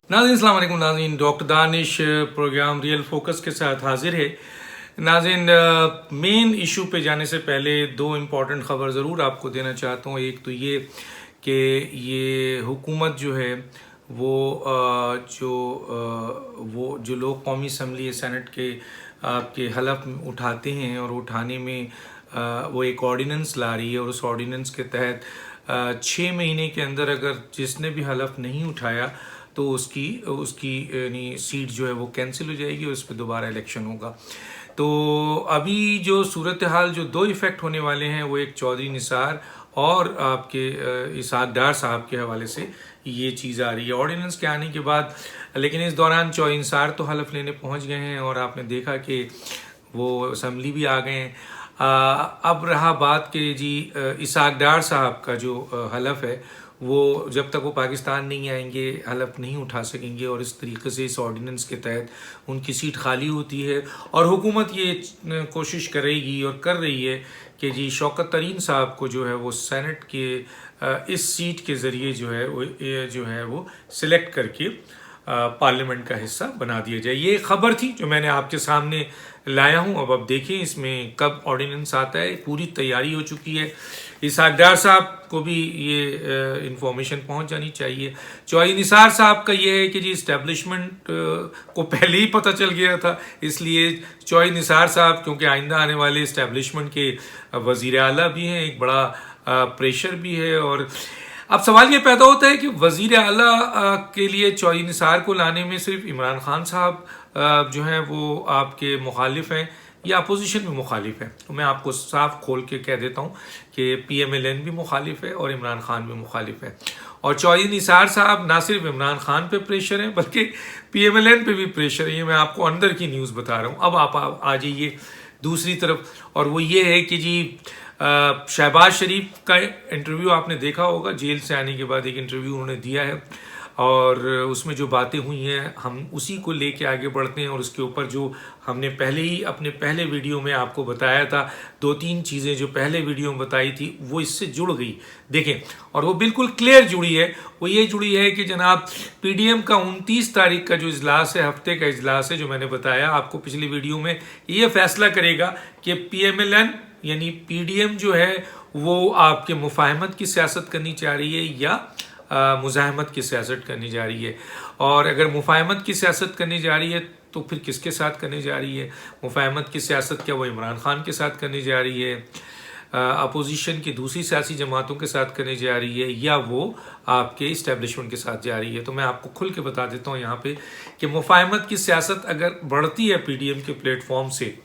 नाज़रीन अस्सलाम वालेकुम। नाज़रीन doctor Danish programme real focus के साथ हाजिर है। नाज़रीन मेन इशू पे जाने से पहले दो इम्पॉर्टेंट ख़बर ज़रूर आपको देना चाहता हूँ। एक तो ये कि ये हुकूमत जो है वो जो लोग कौमी असम्बली सेनेट के आपके हलफ उठाते हैं और उठाने में वो एक ऑर्डिनेंस ला रही है और उस ऑर्डिनेंस के तहत 6 महीने के अंदर अगर जिसने भी हलफ नहीं उठाया तो उसकी उसकी यानी सीट जो है वो कैंसिल हो जाएगी और उस पर दोबारा इलेक्शन होगा। तो अभी जो सूरत हाल जो दो इफ़ेक्ट होने वाले हैं वो एक चौधरी निसार और आपके इसहाक डार साहब के हवाले से ये चीज़ आ रही है ऑर्डिनेंस के आने के बाद। लेकिन इस दौरान चौधरी निसार तो हलफ लेने पहुंच गए हैं और आपने देखा कि वो असम्बली भी आ गए हैं। अब रहा बात कि जी इसहाक डार साहब का जो हलफ है वो जब तक वो पाकिस्तान नहीं आएंगे हलफ नहीं उठा सकेंगे और इस तरीके से इस ऑर्डिनेंस के तहत उनकी सीट खाली होती है और हुकूमत ये कोशिश करेगी और कर रही है कि जी शौकत तरीन साहब को जो है वो सेनेट के इस सीट के ज़रिए जो है वो सिलेक्ट करके पार्लियामेंट का हिस्सा बना दिया जाए। ये खबर थी जो मैंने आपके सामने लाया हूँ। अब देखें इसमें कब ऑर्डिनेंस आता है। पूरी तैयारी हो चुकी है। इसहाक डार साहब को भी ये इंफॉर्मेशन पहुंच जानी चाहिए। चौधरी निसार साहब का ये है कि जी इस्टेब्लिशमेंट को पहले ही पता चल गया था, इसलिए चौधरी निसार साहब क्योंकि आइंदा आने वाले इस्टेब्लिशमेंट के वज़ीर आला भी हैं, एक बड़ा प्रेशर भी है। और अब सवाल ये पैदा होता है कि वज़ीर आला के लिए चौधरी निसार को लाने में सिर्फ इमरान खान साहब जो हैं वो आपके मुखालिफ हैं या अपोजिशन में मुखालिफ है। तो मैं आपको साफ खोल के कह देता हूँ कि PMLN भी मुखालिफ है और इमरान खान भी मुखालिफ है। और चौधरी निसार साहब ना सिर्फ इमरान खान पे प्रेशर है बल्कि PMLN पे भी प्रेशर है। ये मैं आपको अंदर की न्यूज़ बता रहा हूँ। अब आप आ जाइए दूसरी तरफ, और वो ये है कि जी शहबाज शरीफ का इंटरव्यू आपने देखा होगा। जेल से आने के बाद एक इंटरव्यू उन्होंने दिया है और उसमें जो बातें हुई हैं हम उसी को लेके आगे बढ़ते हैं। और उसके ऊपर जो हमने पहले ही अपने पहले वीडियो में आपको बताया था, 2-3 चीज़ें जो पहले वीडियो में बताई थी वो इससे जुड़ गई। देखें, और वो बिल्कुल क्लियर जुड़ी है। वो ये जुड़ी है कि जनाब PDM का 29 तारीख का जो इजलास है, हफ्ते का इजलास है, जो मैंने बताया आपको पिछली वीडियो में, ये फैसला करेगा कि PMLN यानी PDM जो है वो आपके मुफाहमत की सियासत करनी चाह रही है या मुज़ाहमत की सियासत करनी जा रही है। और अगर मुफाहमत की सियासत करनी जा रही है तो फिर किसके साथ करने जा रही है? मुफाहमत की सियासत क्या वो इमरान खान के साथ करने जा रही है, अपोजिशन की दूसरी सियासी जमातों के साथ करने जा रही है, या वो आपके इस्टेब्लिशमेंट के साथ जा रही है? तो मैं आपको खुल के बता देता हूँ यहाँ पे कि मुफाहमत की सियासत अगर बढ़ती है PDM के प्लेटफॉर्म से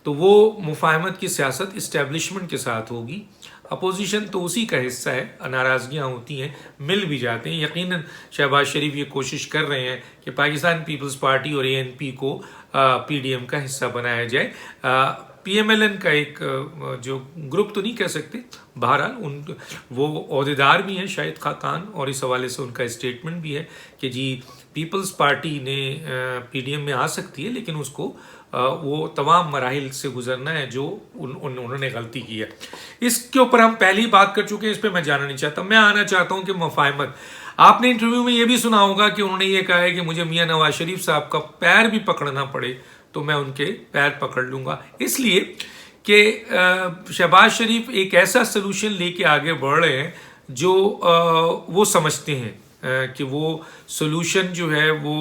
तो वो मुफाहमत की सियासत इस्टेब्लिशमेंट के साथ होगी। अपोजिशन तो उसी का हिस्सा है, नाराज़गियाँ होती हैं, मिल भी जाते हैं। यकीनन शहबाज शरीफ ये कोशिश कर रहे हैं कि पाकिस्तान पीपल्स पार्टी और ANP को PDM का हिस्सा बनाया जाए। PMLN का एक जो ग्रुप तो नहीं कह सकते, बहरहाल वो ओहदेदार भी हैं शाहिद खाकान, और इस हवाले से उनका स्टेटमेंट भी है कि जी पीपल्स पार्टी ने PDM में आ सकती है लेकिन उसको वो तमाम मराहिल से गुजरना है जो उन्होंने गलती की है। इसके ऊपर हम पहले ही बात कर चुके हैं, इस पर मैं जाना नहीं चाहता। मैं आना चाहता हूँ कि मुफाहमत, आपने इंटरव्यू में ये भी सुना होगा कि उन्होंने ये कहा है कि मुझे मियाँ नवाज शरीफ साहब का पैर भी पकड़ना पड़े तो मैं उनके पैर पकड़ लूँगा, इसलिए कि शहबाज शरीफ एक ऐसा सलूशन लेके आगे बढ़ रहे हैं जो वो समझते हैं कि वो सलूशन जो है वो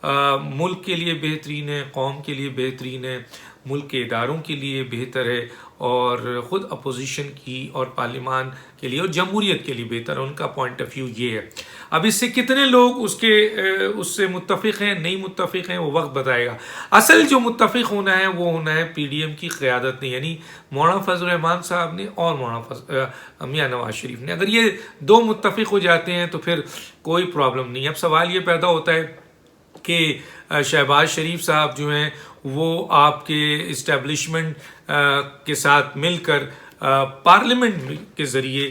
मुल्क के लिए बेहतरीन है, कौम के लिए बेहतरीन है, मुल्क के इदारों के लिए बेहतर है और ख़ुद अपोजिशन की और पार्लियामान के लिए और जमहूरियत के लिए बेहतर है। उनका पॉइंट ऑफ व्यू ये है। अब इससे कितने लोग उससे मुत्तफ़िक़ हैं, नहीं मुत्तफ़िक़ हैं, वो वक्त बताएगा। असल जो मुत्तफ़िक़ होना है वो होना है PDM की क़यादत ने, यानी मौलाना फजल रहमान साहब ने और मौलाना मियाँ नवाज शरीफ ने। अगर ये दो मुत्तफ़िक़ हो जाते हैं तो फिर कोई प्रॉब्लम नहीं। अब सवाल ये पैदा होता है कि शहबाज शरीफ साहब जो हैं वो आपके इस्टेब्लिशमेंट के साथ मिलकर पार्लियामेंट के ज़रिए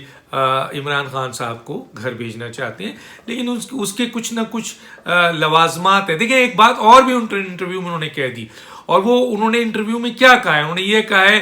इमरान खान साहब को घर भेजना चाहते हैं, लेकिन उसके कुछ ना कुछ लवाजमात हैं। देखिए, एक बात और भी इंटरव्यू में उन्होंने कह दी, और वो उन्होंने इंटरव्यू में क्या कहा है, उन्होंने ये कहा है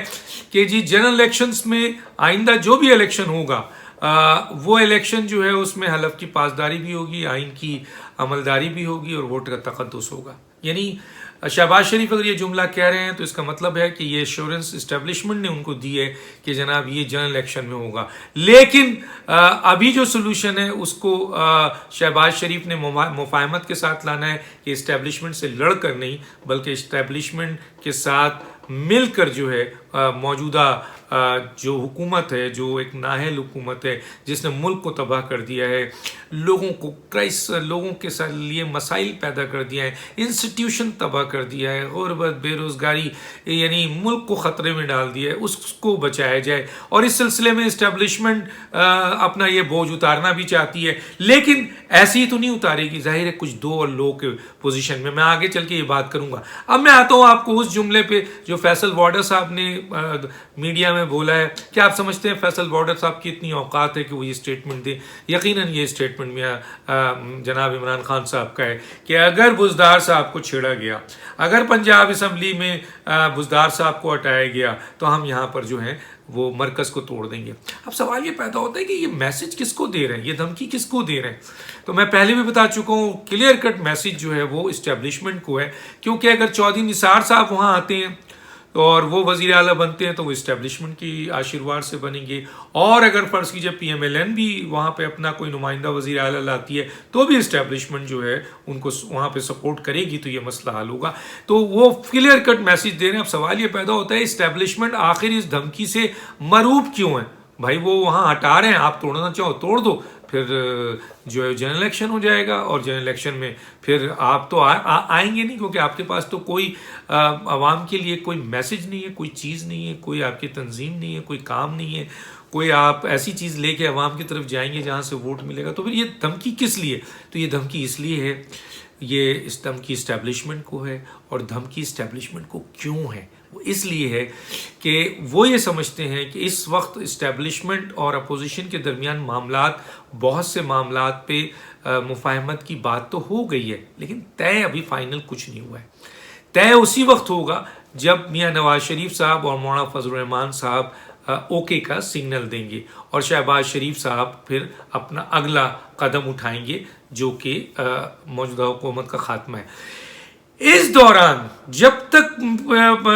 कि जी जनरल इलेक्शंस में आइंदा जो भी इलेक्शन होगा वो इलेक्शन जो है उसमें हलफ की पासदारी भी होगी, आइन की अमलदारी भी होगी और वोट का तकद्दुस होगा। यानी शहबाज शरीफ अगर ये जुमला कह रहे हैं तो इसका मतलब है कि ये एश्योरेंस इस्टेब्लिशमेंट ने उनको दी है कि जनाब ये जनरल इलेक्शन में होगा। लेकिन अभी जो सोल्यूशन है उसको शहबाज शरीफ ने मुफाहमत के साथ लाना है कि इस्टेब्लिशमेंट से लड़ कर नहीं बल्कि इस्टेब्लिशमेंट के साथ मिलकर जो है मौजूदा जो हुकूमत है, जो एक नाहल हुकूमत है जिसने मुल्क को तबाह कर दिया है, लोगों के साथ लिए मसाइल पैदा कर दिया है, इंस्टीट्यूशन तबाह कर दिया है, गुर्बत, बेरोज़गारी यानी मुल्क को ख़तरे में डाल दिया है, उसको बचाया जाए। और इस सिलसिले में इस्टेब्लिशमेंट अपना ये बोझ उतारना भी चाहती है, लेकिन ऐसी ही तो नहीं उतारेगी, जाहिर है कुछ दो और लो के पोजीशन में। मैं आगे चल के ये बात करूँगा। अब मैं आता हूँ आपको उस जुमले पे जो फैसल बॉर्डर साहब ने मीडिया में बोला है। क्या आप समझते हैं फैसल बॉर्डर साहब की इतनी औकात है कि वो ये स्टेटमेंट दे? यकीनन ये स्टेटमेंट में जनाब इमरान खान साहब का है कि अगर बुज़दार साहब को छेड़ा गया, अगर पंजाब असम्बली में बुज़दार साहब को हटाया गया तो हम यहाँ पर जो है वो मरकज़ को तोड़ देंगे। अब सवाल ये पैदा होता है कि ये मैसेज किसको दे रहे हैं, ये धमकी किसको दे रहे हैं? तो मैं पहले भी बता चुका हूँ, क्लियर कट मैसेज जो है वो इस्टेब्लिशमेंट को है, क्योंकि अगर चौधरी निसार साहब वहाँ आते हैं और वो वज़ीर आला बनते हैं तो वो इस्टेब्लिशमेंट की आशीर्वाद से बनेंगे, और अगर फ़र्ज़ कीजिए PMLN भी वहाँ पे अपना कोई नुमाइंदा वज़ीर आला लाती है तो भी इस्टेब्लिशमेंट जो है उनको वहाँ पे सपोर्ट करेगी, तो ये मसला हल होगा। तो वो क्लियर कट मैसेज दे रहे हैं। अब सवाल ये पैदा होता है इस्टेब्लिशमेंट आखिर इस धमकी से मरूब क्यों है? भाई वो वहाँ हटा रहे हैं, आप तोड़ना चाहो तोड़ दो, फिर जो है जनरल इलेक्शन हो जाएगा और जनरल इलेक्शन में फिर आप तो आएंगे नहीं, क्योंकि आपके पास तो कोई आवाम के लिए कोई मैसेज नहीं है, कोई चीज़ नहीं है, कोई आपकी तंजीम नहीं है, कोई काम नहीं है, कोई आप ऐसी चीज़ लेके आवाम की तरफ जाएंगे जहाँ से वोट मिलेगा। तो फिर ये धमकी किस लिए? तो ये धमकी इसलिए है, ये इस धमकी इस्टेब्लिशमेंट को है। और धमकी इस्टेब्लिशमेंट को क्यों है? वो इसलिए है कि वो ये समझते हैं कि इस वक्त इस्टेब्लिशमेंट और अपोजिशन के दरमियान मामलात, बहुत से मामलात पे मुफाहमत की बात तो हो गई है, लेकिन तय अभी फाइनल कुछ नहीं हुआ है। तय उसी वक्त होगा जब मियां नवाज शरीफ साहब और मौलाना फजल रहमान साहब ओके का सिग्नल देंगे और शहबाज शरीफ साहब फिर अपना अगला कदम उठाएंगे जो कि मौजूदा हुकूमत का खात्मा है। इस दौरान जब तक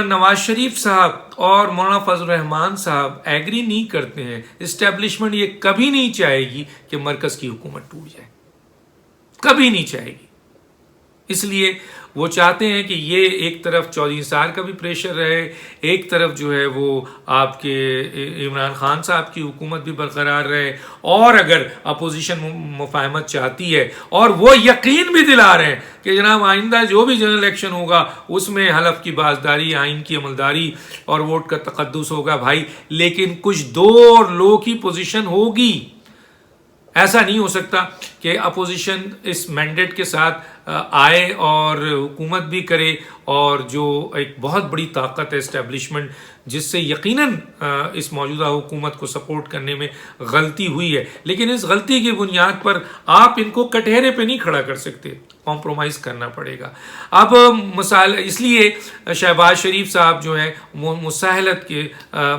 नवाज शरीफ साहब और मौलाना फजल रहमान साहब एग्री नहीं करते हैं, इस्टेब्लिशमेंट ये कभी नहीं चाहेगी कि मरकज़ की हुकूमत टूट जाए, कभी नहीं चाहेगी। इसलिए वो चाहते हैं कि ये एक तरफ चौधरी निसार का भी प्रेशर रहे, एक तरफ जो है वो आपके इमरान खान साहब की हुकूमत भी बरकरार रहे, और अगर अपोजिशन मुफाहमत चाहती है और वो यकीन भी दिला रहे हैं कि जनाब आइंदा जो भी जनरल इलेक्शन होगा उसमें हलफ की बाजदारी, आइन की अमलदारी और वोट का तकद्दुस होगा भाई, लेकिन कुछ दो और लो की पोजीशन होगी। ऐसा नहीं हो सकता कि अपोजिशन इस मैंडेट के साथ आए और हुकूमत भी करे, और जो एक बहुत बड़ी ताकत है इस्टेब्लिशमेंट जिससे यकीनन इस मौजूदा हुकूमत को सपोर्ट करने में गलती हुई है, लेकिन इस गलती की बुनियाद पर आप इनको कटहरे पे नहीं खड़ा कर सकते, कॉम्प्रोमाइज़ करना पड़ेगा। अब मिसाल इसलिए शहबाज शरीफ साहब जो है मुसाहलत के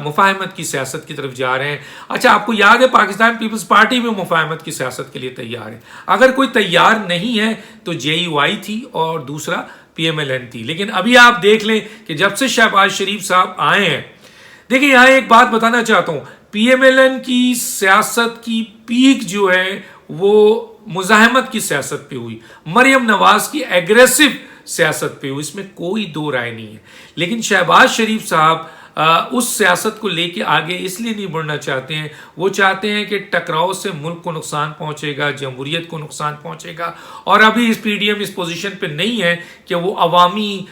मुफाहमत की सियासत की तरफ जा रहे हैं। अच्छा, आपको याद है पाकिस्तान पीपल्स पार्टी में मुफाहमत की सियासत के लिए तैयार है। अगर कोई तैयार नहीं है तो JUI थी और दूसरा PMLN थी, लेकिन अभी आप देख लें कि जब से शहबाज शरीफ साहब आए हैं, देखिए यहाँ एक बात बताना चाहता हूँ, PMLN की सियासत की पीक जो है वो मुजाहमत की सियासत पे हुई, मरियम नवाज की एग्रेसिव सियासत पे हुई, इसमें कोई दो राय नहीं है। लेकिन शहबाज शरीफ साहब उस सियासत को लेके आगे इसलिए नहीं बढ़ना चाहते हैं, वो चाहते हैं कि टकराव से मुल्क को नुकसान पहुंचेगा, जमहूरियत को नुकसान पहुंचेगा, और अभी इस PDM इस पोजीशन पे नहीं है कि वो अवामी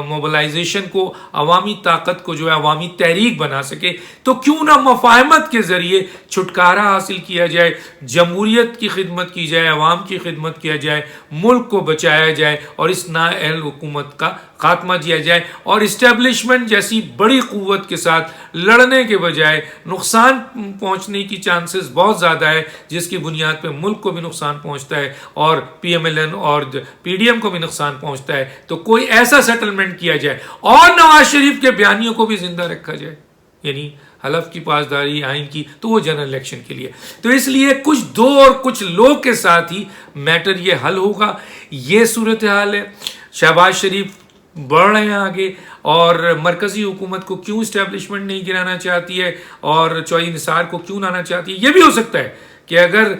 मोबिलाइजेशन को, अवामी ताकत को जो है अवामी तहरीक बना सके। तो क्यों ना मुफाहमत के ज़रिए छुटकारा हासिल किया जाए, जमहूरियत की खिदमत की जाए, अवाम की खिदमत किया जाए, मुल्क को बचाया जाए और इस नाअहल हुकूमत का खात्मा दिया जाए, और इस्टेब्लिशमेंट जैसी बड़ी क़ुव्वत के साथ लड़ने के बजाय नुकसान पहुंचने की चांसेस बहुत ज़्यादा है, जिसकी बुनियाद पे मुल्क को भी नुकसान पहुंचता है और PMLN और PDM को भी नुकसान पहुंचता है। तो कोई ऐसा सेटलमेंट किया जाए और नवाज शरीफ के बयानियों को भी जिंदा रखा जाए। यानी हलफ की पासदारी आइन की, तो वो जनरल इलेक्शन के लिए। तो इसलिए कुछ दो और कुछ लोग के साथ ही मैटर ये हल होगा। ये सूरत हाल है। शहबाज शरीफ बढ़ रहे हैं आगे, और मरकजी हुकूमत को क्यों इस्टेब्लिशमेंट नहीं गिराना चाहती है और चौधरी निसार को क्यों लाना चाहती है। ये भी हो सकता है कि अगर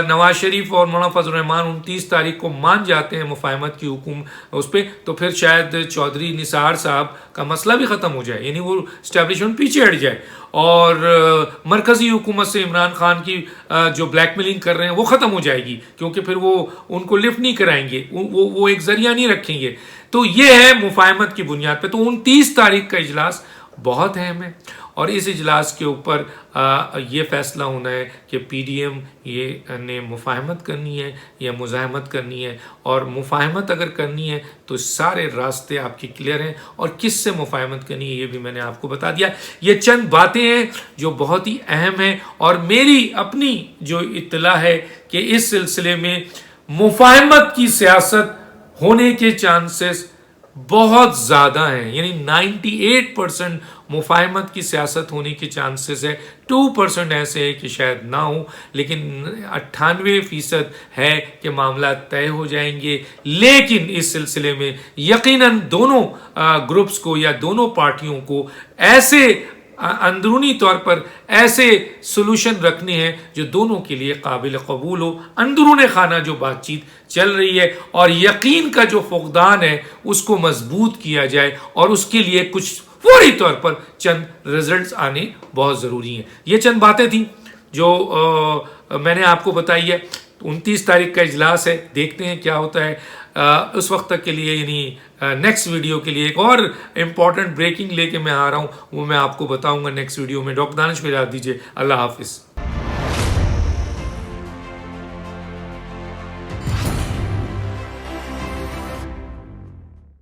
नवाज शरीफ और मौलाना फजल रहमान 29 तारीख को मान जाते हैं मुफाहमत की हुकुम उस पर, तो फिर शायद चौधरी निसार साहब का मसला भी ख़त्म हो जाए, यानी वो इस्टेब्लिशमेंट पीछे हट जाए, और मरकजी हुकूमत से इमरान खान की जो ब्लैकमेलिंग कर रहे हैं वो ख़त्म हो जाएगी, क्योंकि फिर वो उनको लिफ्ट नहीं कराएंगे, वो एक जरिया नहीं रखेंगे। तो ये है मुफाहमत की बुनियाद पे। तो 29 तारीख का इजलास बहुत अहम है, और इस इजलास के ऊपर ये फैसला होना है कि पीडीएम ये ने मुफाहमत करनी है या मुज़ाहमत करनी है, और मुफाहमत अगर करनी है तो सारे रास्ते आपके क्लियर हैं, और किस से मुफाहमत करनी है ये भी मैंने आपको बता दिया। ये चंद बातें हैं जो बहुत ही अहम हैं, और मेरी अपनी जो इत्तला है कि इस सिलसिले में मुफाहमत की सियासत होने के चांसेस बहुत ज़्यादा हैं, यानी 98% मुफाहमत की सियासत होने के चांसेस है। 2% ऐसे है कि शायद ना हो, लेकिन 98% है कि मामला तय हो जाएंगे। लेकिन इस सिलसिले में यकीनन दोनों ग्रुप्स को या दोनों पार्टियों को ऐसे अंदरूनी तौर पर ऐसे सोल्यूशन रखने हैं जो दोनों के लिए काबिल कबूल हो। अंदरूनी खाना जो बातचीत चल रही है और यकीन का जो फुकदान है उसको मजबूत किया जाए, और उसके लिए कुछ फौरी तौर पर चंद रिजल्ट्स आने बहुत ज़रूरी हैं। ये चंद बातें थी जो मैंने आपको बताई है। 29 तारीख का इजलास है, देखते हैं क्या होता है। उस वक्त तक के लिए, यानी नेक्स्ट वीडियो के लिए एक और इम्पॉर्टेंट ब्रेकिंग लेके मैं आ रहा हूँ, वो मैं आपको बताऊंगा नेक्स्ट वीडियो में। डॉक्टर दानिश को इजाज़त दीजिए। अल्लाह हाफिज़।